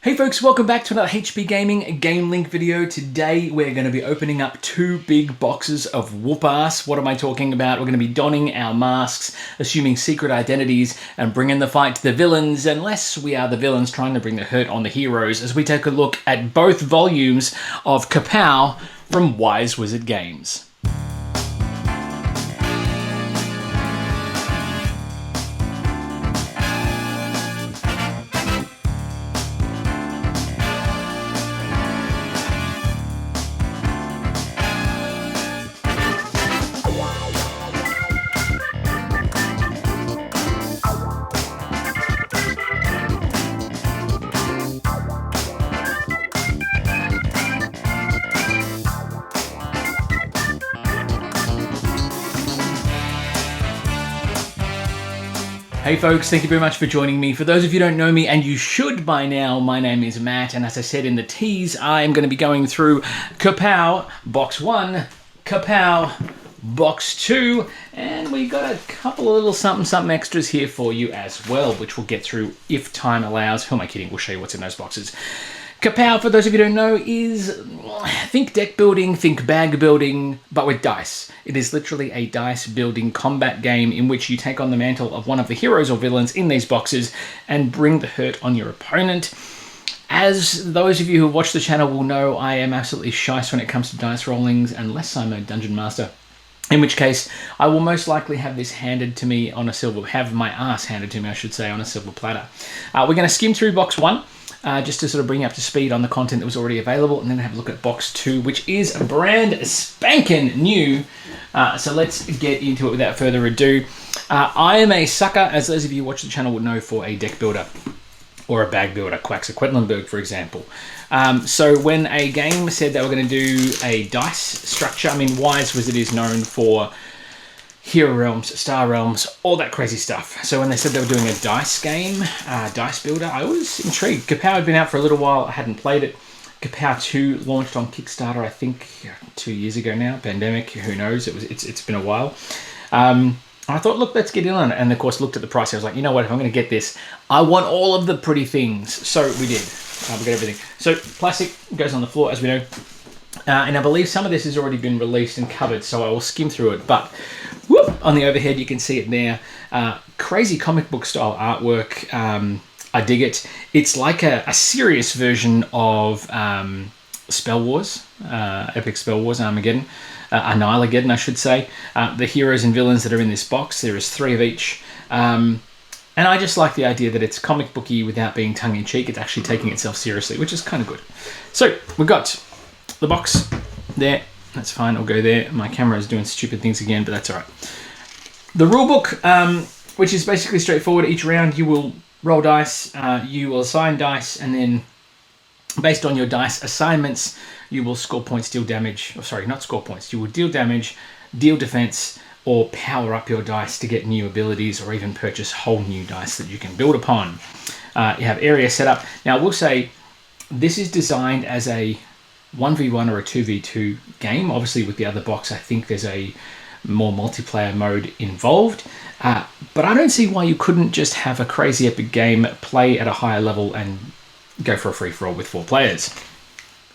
Hey folks, welcome back to another HP Gaming GameLINK video. Today we're going to be opening up two big boxes of whoop-ass. What am I talking about? We're going to be donning our masks, assuming secret identities, and bringing the fight to the villains, unless we are the villains trying to bring the hurt on the heroes, as we take a look at both volumes of Kapow from Wise Wizard Games. Hey folks, thank you very much for joining me. For those of you who don't know me, and you should by now, my name is Matt, and as I said in the tease, I am going to be going through Kapow Box 1, Kapow Box 2, and we got a couple of little something extras here for you as well, which we'll get through if time allows. Who am I kidding? We'll show you what's in those boxes. Kapow, for those of you who don't know, is, think deck building, think bag building, but with dice. It is literally a dice building combat game in which you take on the mantle of one of the heroes or villains in these boxes and bring the hurt on your opponent. As those of you who watch the channel will know, I am absolutely shice when it comes to dice rollings, unless I'm a dungeon master. In which case, I will most likely have this handed to me on a silver, have my ass handed to me, I should say, on a silver platter. We're going to skim through box 1. Just to sort of bring you up to speed on the content that was already available, and then have a look at box 2, which is brand spanking new. So let's get into it without further ado. I am a sucker, as those of you who watch the channel would know, for a deck builder or a bag builder, Quacks of Quedlinburg, for example. So when a game said they were going to do a dice structure, I mean, Wise Wizard is known for Hero Realms, Star Realms, all that crazy stuff. So when they said they were doing a dice game, dice builder, I was intrigued. Kapow had been out for a little while. I hadn't played it. Kapow 2 launched on Kickstarter, I think 2 years ago now. Pandemic, who knows? It's been a while. I thought, look, let's get in on it. And of course, looked at the price. I was like, you know what? If I'm going to get this, I want all of the pretty things. So we did. We got everything. So plastic goes on the floor, as we know. And I believe some of this has already been released and covered, so I will skim through it. But whoop, on the overhead, you can see it there. Crazy comic book style artwork. I dig it. It's like a serious version of Spell Wars, Epic Spell Wars, Armageddon, Annihilageddon, I should say. The heroes and villains that are in this box, there is 3 of each. And I just like the idea that it's comic booky without being tongue-in-cheek. It's actually taking itself seriously, which is kind of good. So we've got the box there. That's fine, I'll go there. My camera is doing stupid things again, but that's all right. The rulebook, which is basically straightforward. Each round you will roll dice, you will assign dice, and then based on your dice assignments, you will score points, deal damage, or sorry, not score points. You will deal damage, deal defense, or power up your dice to get new abilities, or even purchase whole new dice that you can build upon. You have area set up. Now, I will say, this is designed as a 1v1 or a 2v2 game. Obviously with the other box, I think there's a more multiplayer mode involved, but I don't see why you couldn't just have a crazy epic game, play at a higher level, and go for a free-for-all with 4 players.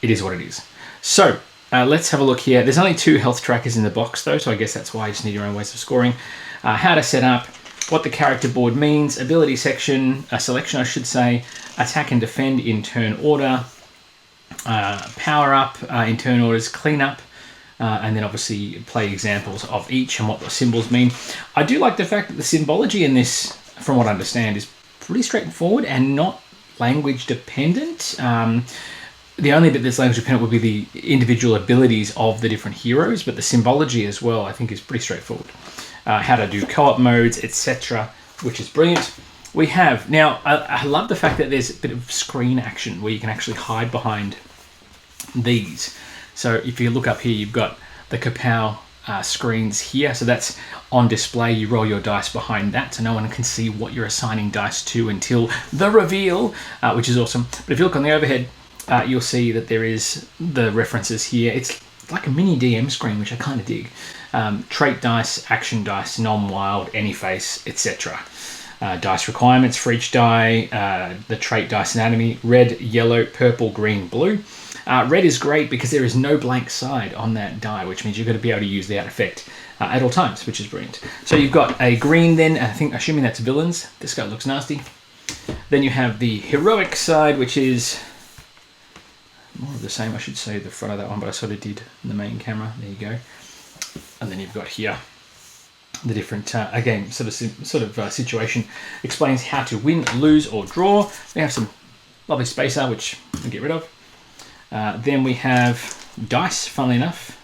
It is what it is. So let's have a look here. There's only 2 health trackers in the box though, so I guess that's why you just need your own ways of scoring. How to set up, what the character board means, ability section, selection I should say, attack and defend in turn order, power up in turn orders, clean up, and then obviously play examples of each and what the symbols mean. I do like the fact that the symbology in this, from what I understand, is pretty straightforward and not language dependent. The only bit that's language dependent would be the individual abilities of the different heroes, but the symbology as well I think is pretty straightforward. How to do co-op modes, etc., which is brilliant. We have, now I love the fact that there's a bit of screen action where you can actually hide behind these. So if you look up here, you've got the Kapow screens here. So that's on display. You roll your dice behind that so no one can see what you're assigning dice to until the reveal, which is awesome. But if you look on the overhead, you'll see that there is the references here. It's like a mini DM screen, which I kind of dig. Trait dice, action dice, non-wild, any face, etc. Dice requirements for each die, the trait dice anatomy, red, yellow, purple, green, blue. Red is great because there is no blank side on that die, which means you're going to be able to use that effect at all times, which is brilliant. So you've got a green then, assuming that's villains. This guy looks nasty. Then you have the heroic side, which is more of the same, I should say, the front of that one, but I sort of did in the main camera. There you go. And then you've got here the different, again, sort of situation explains how to win, lose, or draw. We have some lovely spacer, which we'll get rid of. Then we have dice, funnily enough.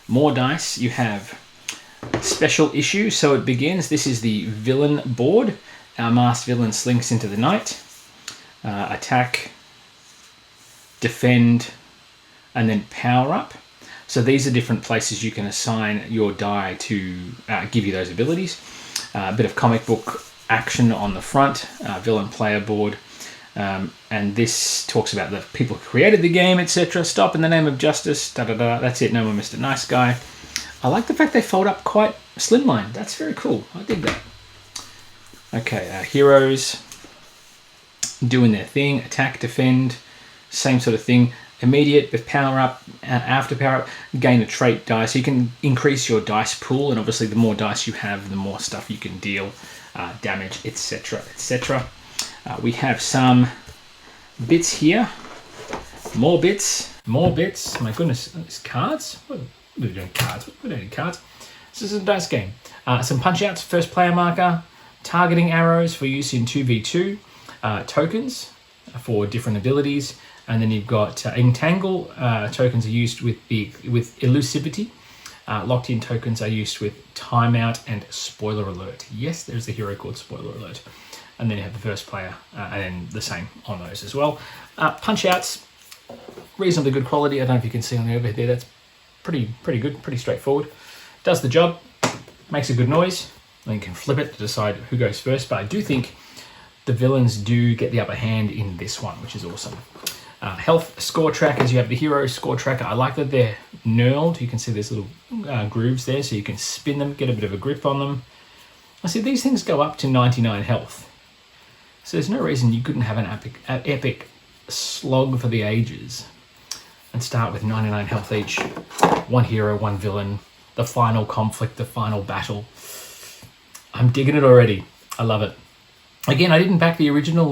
More dice. You have special issue. So it begins. This is the villain board. Our masked villain slinks into the night. Attack, defend, and then power up. So these are different places you can assign your die to give you those abilities. A bit of comic book action on the front, villain player board. And this talks about the people who created the game, etc. Stop in the name of justice, da-da-da. That's it, no more Mr. Nice Guy. I like the fact they fold up quite slimline. That's very cool. I dig that. Okay, heroes doing their thing. Attack, defend, same sort of thing. Immediate with power up, after power up, gain a trait die. So you can increase your dice pool, and obviously the more dice you have, the more stuff you can deal, damage, etc., etc. We have some bits here. More bits. My goodness, it's cards? What are we doing? Cards. We're doing cards. This is a dice game. Some punch outs, first player marker, targeting arrows for use in 2v2, tokens for different abilities, and then you've got entangle tokens are used with elusivity. Locked in tokens are used with timeout and spoiler alert. Yes, there's a hero called spoiler alert. And then you have the first player, and then the same on those as well. Punch outs, reasonably good quality. I don't know if you can see on the overhead there. That's pretty good, pretty straightforward. Does the job, makes a good noise. Then you can flip it to decide who goes first. But I do think the villains do get the upper hand in this one, which is awesome. Health score trackers. You have the hero score tracker. I like that they're knurled. You can see there's little grooves there, so you can spin them, get a bit of a grip on them. I see these things go up to 99 health. So there's no reason you couldn't have an epic slog for the ages and start with 99 health each. One hero, one villain, the final conflict, the final battle. I'm digging it already. I love it. Again, I didn't back the original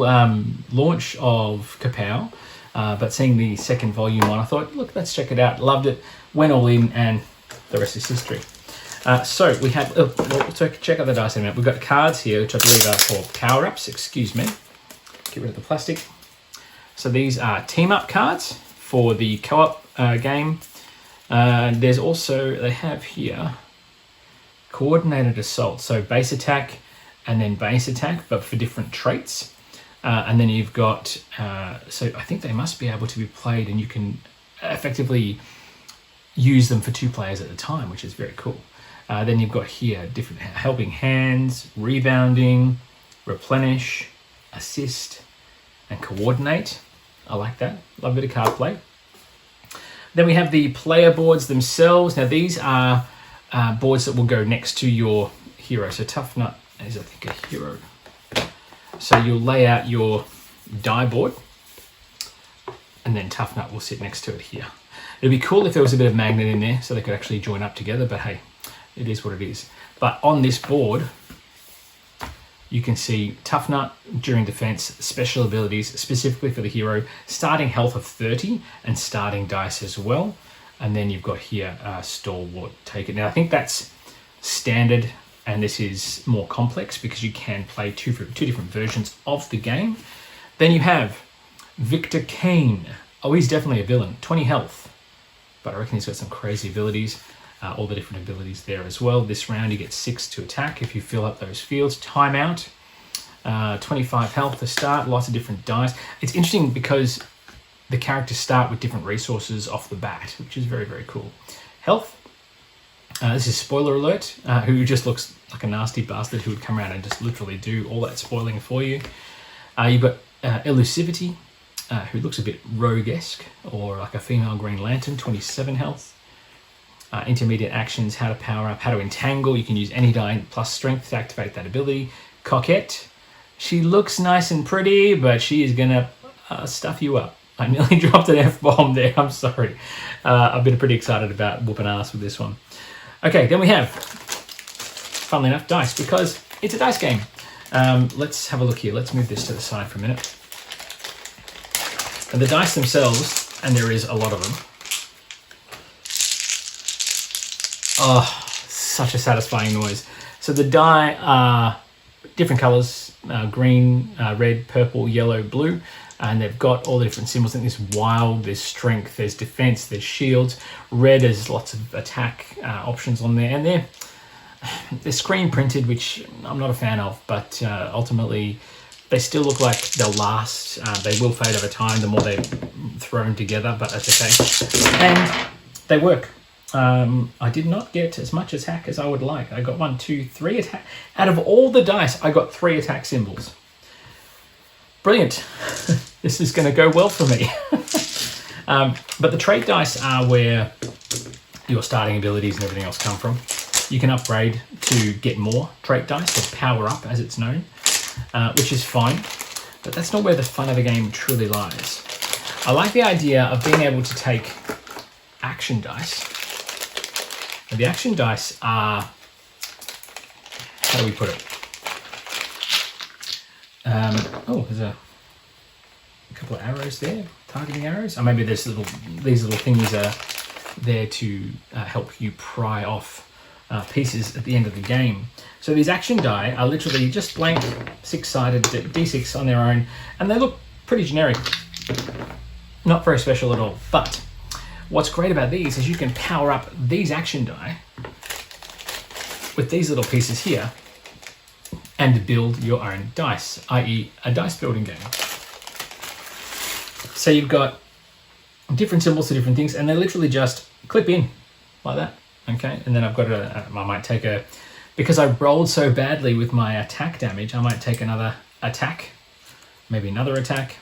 launch of Kapow, but seeing the second volume one, I thought, look, let's check it out. Loved it, went all in, and the rest is history. So we have, check out the dice in a minute. We've got cards here, which I believe are for power-ups, excuse me. Get rid of the plastic. So these are team-up cards for the co-op game. There's also, they have here, coordinated assault. So base attack and then base attack, but for different traits. And then you've got, so I think they must be able to be played, and you can effectively use them for 2 players at a time, which is very cool. Then you've got here different helping hands, rebounding, replenish, assist, and coordinate. I like that. Love a bit of card play. Then we have the player boards themselves. Now these are boards that will go next to your hero. So Tough Nut is, I think, a hero. So you'll lay out your die board, and then Tough Nut will sit next to it here. It'd be cool if there was a bit of magnet in there so they could actually join up together, but hey, it is what it is. But on this board, you can see Tough Nut during defense, special abilities specifically for the hero, starting health of 30 and starting dice as well. And then you've got here Stalwart, take it. Now I think that's standard, and this is more complex because you can play two different versions of the game. Then you have Victor Kane. Oh, he's definitely a villain, 20 health, but I reckon he's got some crazy abilities. All the different abilities there as well. This round you get 6 to attack if you fill up those fields. Timeout, 25 health to start, lots of different dice. It's interesting because the characters start with different resources off the bat, which is very, very cool. Health, this is spoiler alert, who just looks like a nasty bastard who would come around and just literally do all that spoiling for you. You've got elusivity, who looks a bit rogue-esque, or like a female Green Lantern, 27 health. Intermediate actions, how to power up, how to entangle. You can use any die plus strength to activate that ability. Coquette, She looks nice and pretty, but she is gonna stuff you up. I nearly dropped an F-bomb there, I'm sorry. I've been pretty excited about whooping ass with this one. Okay, then we have, funnily enough, dice, because it's a dice game. Let's have a look here. Let's move this to the side for a minute. And the dice themselves, and there is a lot of them. Oh, such a satisfying noise. So the die are different colors, green, red, purple, yellow, blue, and they've got all the different symbols. I think there's wild, there's strength, there's defense, there's shields. Red has lots of attack options on there, and they're screen printed, which I'm not a fan of, but ultimately they still look like they'll last. They will fade over time the more they're thrown together, but that's okay. And they work. I did not get as much attack as I would like. I got 1, 2, 3 attack. Out of all the dice, I got 3 attack symbols. Brilliant. This is going to go well for me. But the trait dice are where your starting abilities and everything else come from. You can upgrade to get more trait dice, or power up as it's known, which is fine. But that's not where the fun of the game truly lies. I like the idea of being able to take action dice. And the action dice are, how do we put it? There's a couple of arrows there, targeting arrows. Or maybe these little things are there to help you pry off pieces at the end of the game. So these action die are literally just blank 6-sided D6 on their own, and they look pretty generic. Not very special at all, but what's great about these is you can power up these action die with these little pieces here and build your own dice, i.e. a dice building game. So you've got different symbols to different things, and they literally just clip in like that, okay? And then I've got I might take because I rolled so badly with my attack damage, I might take another attack, maybe another attack,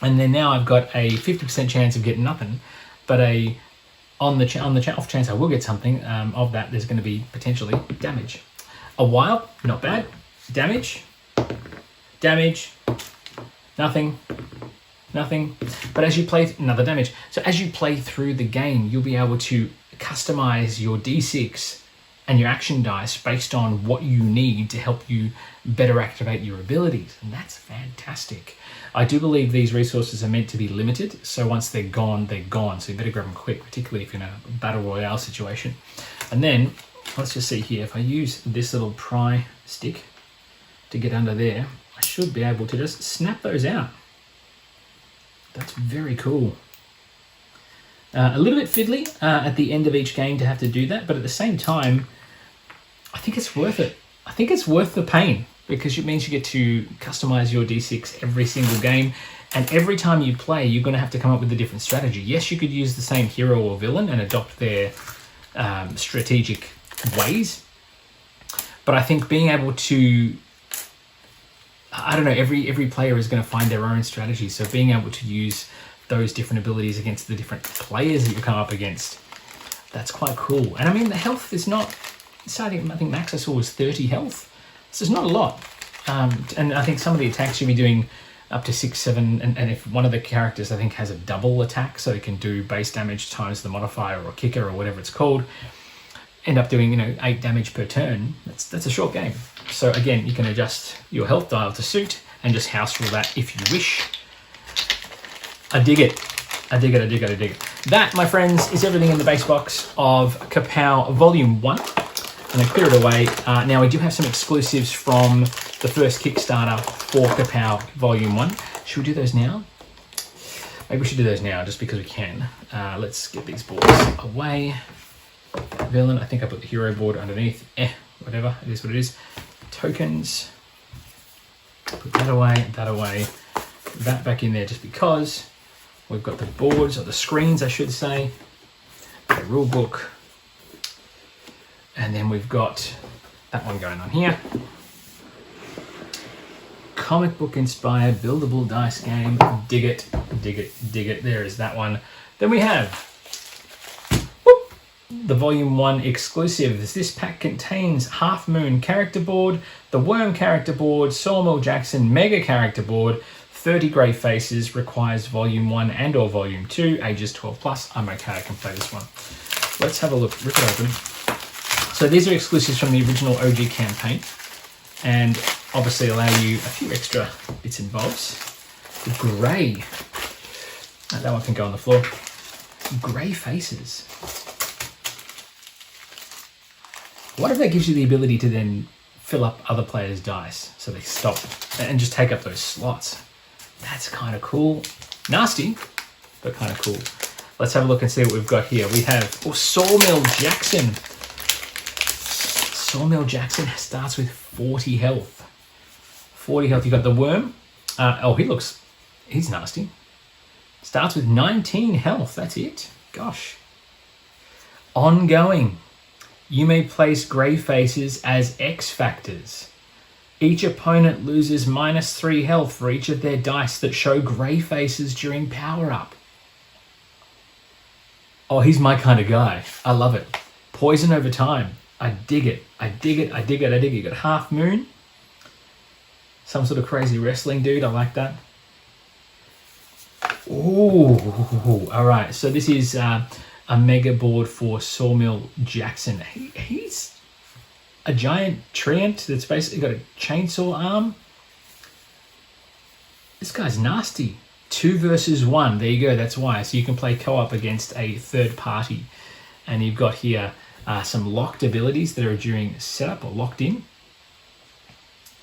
and then now I've got a 50% chance of getting nothing, but on the off chance I will get something of that, there's going to be potentially damage. A wild, not bad. Damage, nothing. But as you play, another damage. So as you play through the game, you'll be able to customize your D6 and your action dice based on what you need to help you better activate your abilities. And that's fantastic. I do believe these resources are meant to be limited, so once they're gone, they're gone. So you better grab them quick, particularly if you're in a battle royale situation. And then, let's just see here, if I use this little pry stick to get under there, I should be able to just snap those out. That's very cool. A little bit fiddly at the end of each game to have to do that, but at the same time, I think it's worth it. I think it's worth the pain, because it means you get to customize your D6 every single game, and every time you play, you're going to have to come up with a different strategy. Yes, you could use the same hero or villain and adopt their strategic ways, but I think being able to, I don't know, every player is going to find their own strategy, so being able to use those different abilities against the different players that you come up against, that's quite cool. And I mean, the health is not, starting, I think max I saw was 30 health, so it's not a lot. And I think some of the attacks you'll be doing up to 6, 7, and if one of the characters I think has a double attack, so it can do base damage times the modifier or kicker or whatever it's called, end up doing 8 damage per turn. That's a short game. So again, you can adjust your health dial to suit and just house rule that if you wish. I dig it. That, my friends, is everything in the base box of Kapow Volume 1. And I clear it away. Now, we do have some exclusives from the first Kickstarter for Kapow Volume 1. Should we do those now? Maybe we should do those now, just because we can. Let's get these boards away. Villain, I think I put the hero board underneath. Whatever, it is what it is. Tokens. Put that away, that back in there just because. We've got the boards, or the screens I should say. The rule book. And then we've got that one going on here. Comic book inspired buildable dice game. Dig it. There is that one. Then we have the Volume 1 exclusives. This pack contains Half Moon character board, the Worm character board, Sawmill Jackson Mega character board, 30 Grey Faces, requires Volume 1 and or Volume 2, ages 12 plus. I'm okay, I can play this one. Let's have a look, rip it open. So these are exclusives from the original OG campaign, and obviously allow you a few extra bits and bobs. Grey. That one can go on the floor. Grey Faces. What if that gives you the ability to then fill up other players' dice so they stop and just take up those slots? That's kind of cool. Nasty, but kind of cool. Let's have a look and see what we've got here. We have Sawmill Jackson. Sawmill Jackson starts with 40 health. 40 health. You've got the Worm. He's nasty. Starts with 19 health. That's it. Gosh. Ongoing. You may place Grey Faces as X Factors. Each opponent loses -3 health for each of their dice that show Grey Faces during power up. Oh, he's my kind of guy. I love it. Poison over time. I dig it. I dig it. I dig it. I dig it. You got Half Moon. Some sort of crazy wrestling dude. I like that. Ooh. All right. So this is a mega board for Sawmill Jackson. He's a giant treant that's basically got a chainsaw arm. This guy's nasty. 2 versus 1. There you go. That's why. So you can play co-op against a third party. And you've got here some locked abilities that are during setup or locked in.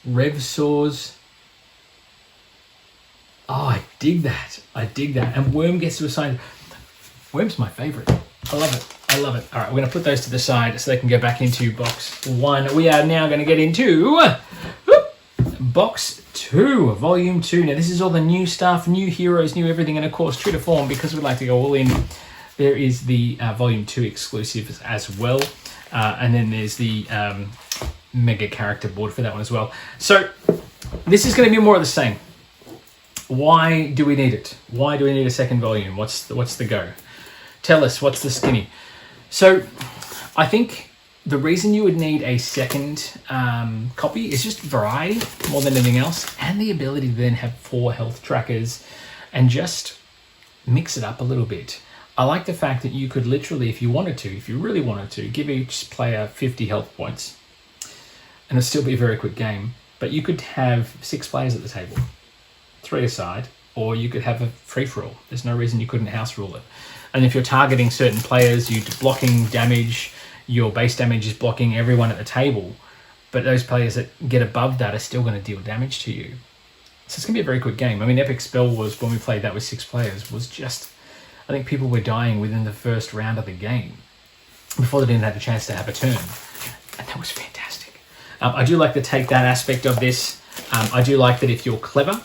Rev Saws. Oh, I dig that. I dig that. And Worm gets to assign. Worm's my favorite. I love it. I love it. All right, we're going to put those to the side so they can go back into box 1. We are now going to get into box 2, volume 2. Now, this is all the new stuff, new heroes, new everything, and of course, true to form, because we like to go all in. There is the volume 2 exclusive as well, and then there's the mega character board for that one as well. So this is going to be more of the same. Why do we need it? Why do we need a second volume? What's the go? Tell us, what's the skinny? So I think the reason you would need a second copy is just variety more than anything else, and the ability to then have 4 health trackers and just mix it up a little bit. I like the fact that you could literally, if you wanted to, if you really wanted to, give each player 50 health points, and it'd still be a very quick game, but you could have 6 players at the table, 3 aside, or you could have a free-for-all. There's no reason you couldn't house rule it. And if you're targeting certain players, you're blocking damage, your base damage is blocking everyone at the table, but those players that get above that are still going to deal damage to you. So it's going to be a very quick game. I mean, Epic Spell was, when we played that with 6 players, was just, I think people were dying within the first round of the game before they didn't have a chance to have a turn. And that was fantastic. I do like to take that aspect of this. I do like that if you're clever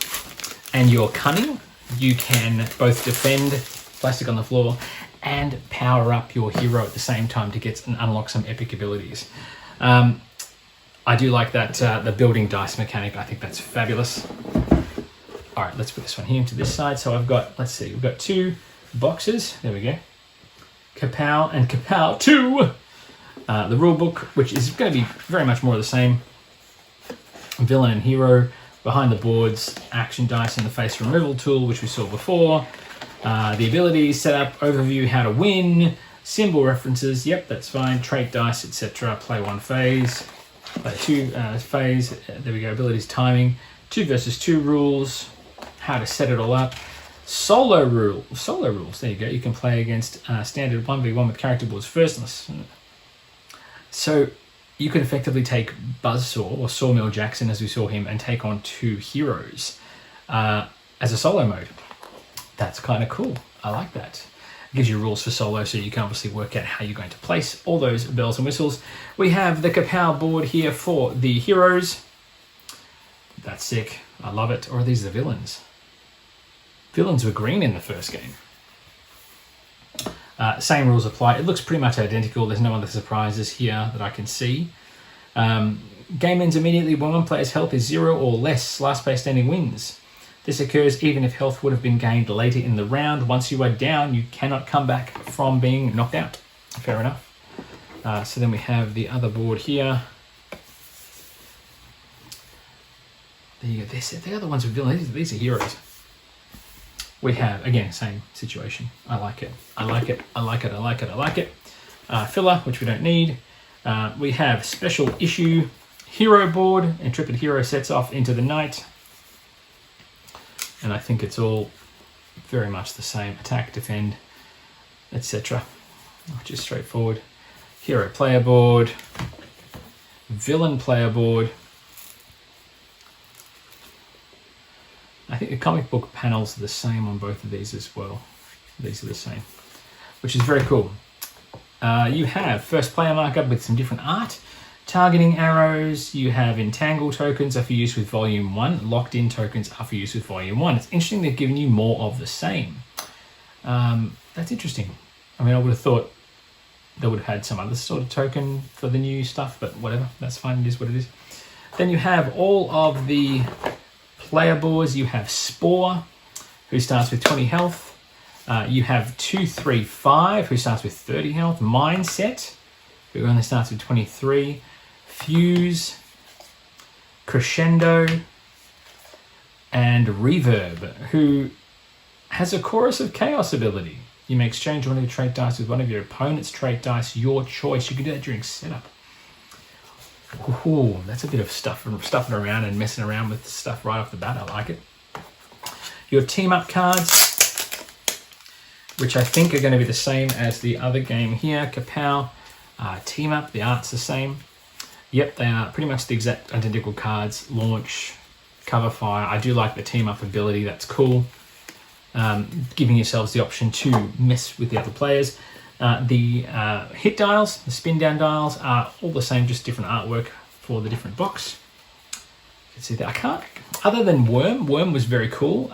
and you're cunning, you can both defend plastic on the floor and power up your hero at the same time to get and unlock some epic abilities. I do like that the building dice mechanic. I think that's fabulous. All right, let's put this one here into this side. So I've got, let's see, we've got 2 boxes. There we go. Kapow and Kapow 2. The rule book, which is going to be very much more of the same. Villain and hero. Behind the boards, action dice and the face removal tool, which we saw before. The abilities, setup, overview, how to win, symbol references, yep, that's fine, trait dice, etc. Play 1 phase, play 2 phase, there we go, abilities, timing, 2 versus 2 rules, how to set it all up, solo rules, there you go, you can play against standard 1v1 with character boards first. So you could effectively take Buzzsaw or Sawmill Jackson, as we saw him, and take on 2 heroes as a solo mode. That's kind of cool. I like that. It gives you rules for solo, so you can obviously work out how you're going to place all those bells and whistles. We have the Kapow board here for the heroes. That's sick. I love it. Or are these the villains? Villains were green in the first game. Same rules apply. It looks pretty much identical. There's no other surprises here that I can see. Game ends immediately when one player's health is 0 or less. Last player standing wins. This occurs even if health would have been gained later in the round. Once you are down, you cannot come back from being knocked out. Fair enough. So then we have the other board here. There you go. The other ones are villains. These are heroes. We have, again, same situation. I like it. I like it. I like it. I like it. I like it. Filler, which we don't need. We have special issue hero board. Intrepid hero sets off into the night. And I think it's all very much the same. Attack, defend, etc. Which is straightforward. Hero player board. Villain player board. I think the comic book panels are the same on both of these as well. These are the same, which is very cool. You have first player markup with some different art. Targeting arrows, you have entangle tokens are for use with volume 1. Locked in tokens are for use with volume 1. It's interesting they've given you more of the same. That's interesting. I mean, I would have thought they would have had some other sort of token for the new stuff, but whatever, that's fine, it is what it is. Then you have all of the player boards. You have Spore, who starts with 20 health. You have 235, who starts with 30 health. Mindset, who only starts with 23. Fuse, Crescendo, and Reverb, who has a Chorus of Chaos ability. You may exchange one of your trait dice with one of your opponent's trait dice, your choice. You can do that during setup. Ooh, that's a bit of stuffing around and messing around with stuff right off the bat. I like it. Your team up cards, which I think are going to be the same as the other game here. Kapow, team up, the art's the same. Yep, they are pretty much the exact identical cards. Launch, cover fire. I do like the team up ability, that's cool. Giving yourselves the option to mess with the other players. The hit dials, the spin down dials are all the same, just different artwork for the different box. You can see that I can't, other than Worm was very cool.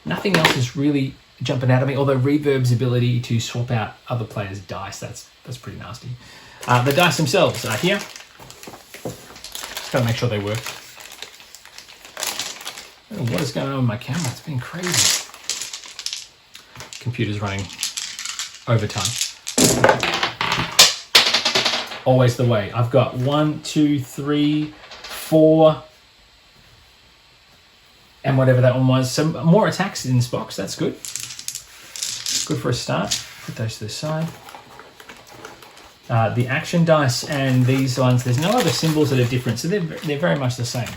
Nothing else is really jumping out at me, although Reverb's ability to swap out other players' dice, that's pretty nasty. The dice themselves are here. Just gotta make sure they work. Oh, what is going on with my camera? It's been crazy. Computer's running overtime. Always the way. I've got 1, 2, 3, 4, and whatever that one was. Some more attacks in this box. That's good. Good for a start. Put those to the side. The action dice and these ones, there's no other symbols that are different, so they're very much the same,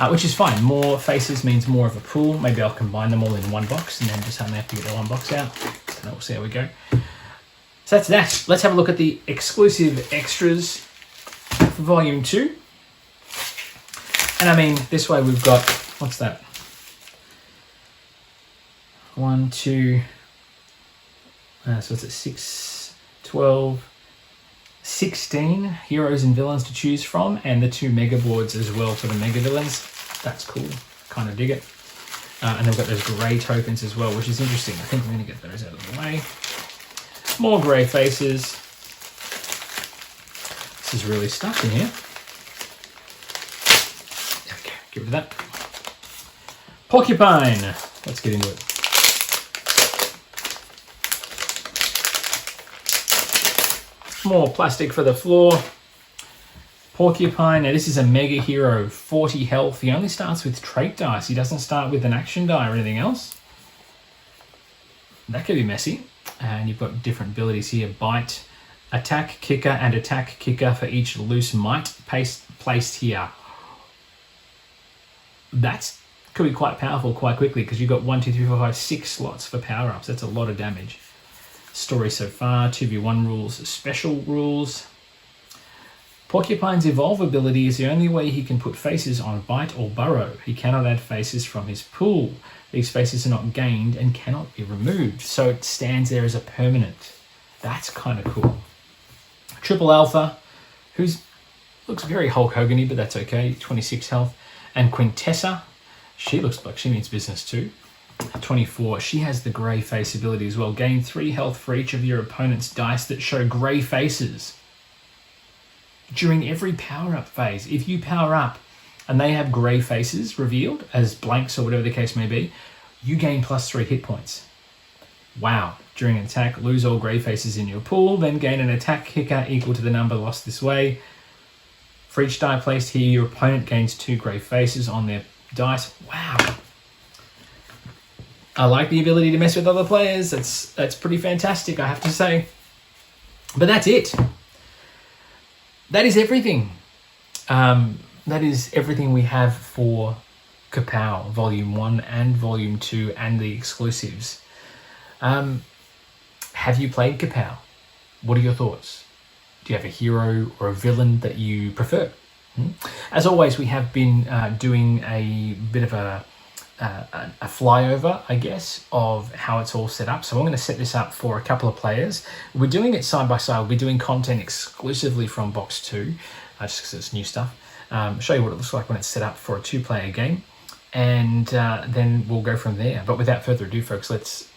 which is fine. More faces means more of a pool. Maybe I'll combine them all in one box and then just only have to get the one box out. And we'll see how we go. So that's that. Let's have a look at the exclusive extras for Volume 2. And I mean, this way we've got, what's that? 1, 2, so it's at 6, 12, 16 heroes and villains to choose from, and the 2 mega boards as well for the mega villains. That's cool. Kind of dig it. And then we've got those grey tokens as well, which is interesting. I think I'm going to get those out of the way. More grey faces. This is really stuck in here. There we go. Get rid of that. Porcupine. Let's get into it. More plastic for the floor. Porcupine. Now this is a mega hero, 40 health. He only starts with trait dice. He doesn't start with an action die or anything else. That could be messy. And you've got different abilities here. Bite, attack, kicker, and attack kicker for each loose mite placed here. That could be quite powerful quite quickly, because you've got 1, 2, 3, 4, 5, 6 slots for power-ups. That's a lot of damage. Story so far, 2v1 rules, special rules. Porcupine's evolve ability is the only way he can put faces on bite or burrow. He cannot add faces from his pool. These faces are not gained and cannot be removed, so it stands there as a permanent. That's kind of cool. Triple Alpha, looks very Hulk Hogan-y, but that's okay, 26 health. And Quintessa, she looks like she means business too. 24, she has the grey face ability as well. Gain 3 health for each of your opponent's dice that show grey faces. During every power-up phase, if you power up and they have grey faces revealed as blanks or whatever the case may be, you gain +3 hit points. Wow, During an attack, lose all grey faces in your pool, then gain an attack kicker equal to the number lost this way. For each die placed here, your opponent gains 2 grey faces on their dice. Wow. I like the ability to mess with other players. That's pretty fantastic, I have to say. But that's it. That is everything. That is everything we have for Kapow, Volume 1 and Volume 2 and the exclusives. Have you played Kapow? What are your thoughts? Do you have a hero or a villain that you prefer? As always, we have been doing a bit of a flyover, I guess, of how it's all set up. So I'm going to set this up for a couple of players. We're doing it side by side. We'll be doing content exclusively from Box 2, just because it's new stuff. Show you what it looks like when it's set up for a 2-player game. And then we'll go from there. But without further ado, folks, let's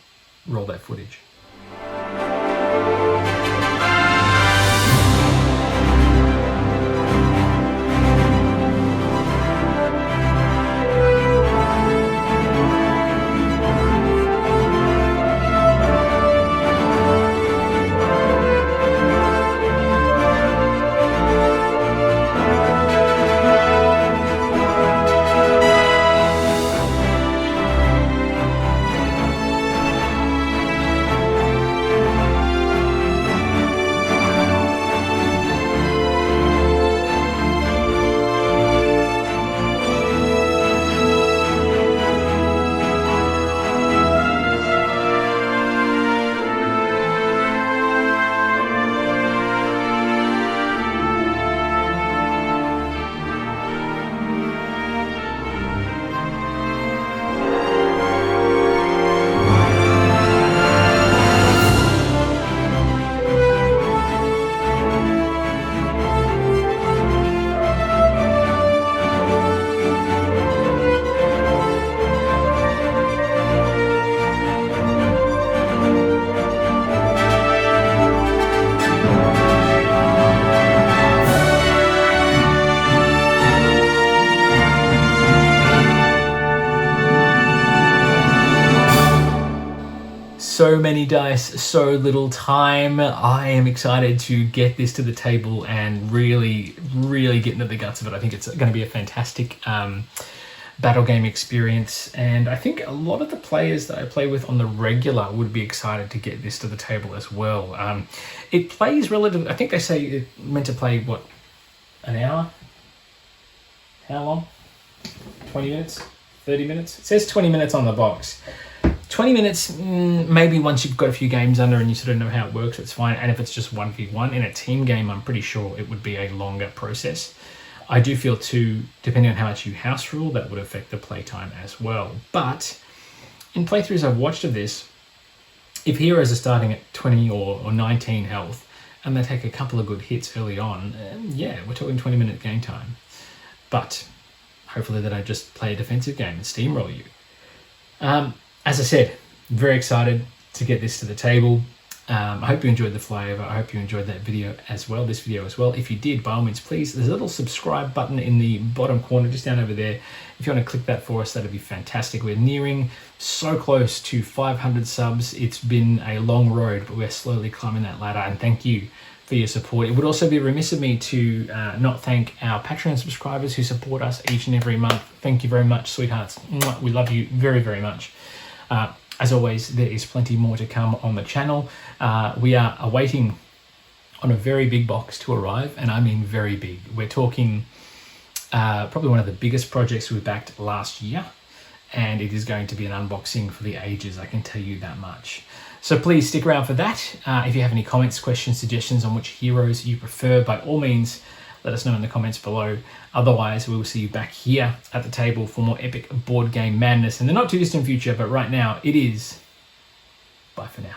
roll that footage. So many dice, so little time. I am excited to get this to the table and really get into the guts of it. I think it's going to be a fantastic battle game experience, and I think a lot of the players that I play with on the regular would be excited to get this to the table as well. It plays relatively, I think they say it's meant to play, what, an hour? How long? 20 minutes? 30 minutes? It says 20 minutes on the box. 20 minutes, maybe once you've got a few games under and you sort of know how it works, it's fine. And if it's just 1v1 in a team game, I'm pretty sure it would be a longer process. I do feel too, depending on how much you house rule, that would affect the playtime as well. But in playthroughs I've watched of this, if heroes are starting at 20 or 19 health and they take a couple of good hits early on, yeah, we're talking 20-minute game time. But hopefully they don't just play a defensive game and steamroll you. As I said, very excited to get this to the table. I hope you enjoyed the flyover. I hope you enjoyed that video as well, this video as well. If you did, by all means, please, there's a little subscribe button in the bottom corner, just down over there. If you want to click that for us, that'd be fantastic. We're nearing so close to 500 subs. It's been a long road, but we're slowly climbing that ladder, and thank you for your support. It would also be remiss of me to not thank our Patreon subscribers who support us each and every month. Thank you very much, sweethearts. We love you very, very much. As always, there is plenty more to come on the channel. We are awaiting on a very big box to arrive, and I mean very big. We're talking probably one of the biggest projects we backed last year, and it is going to be an unboxing for the ages, I can tell you that much. So please stick around for that. If you have any comments, questions, suggestions on which heroes you prefer, by all means, let us know in the comments below. Otherwise, we will see you back here at the table for more epic board game madness in the not too distant future. But right now, it is bye for now.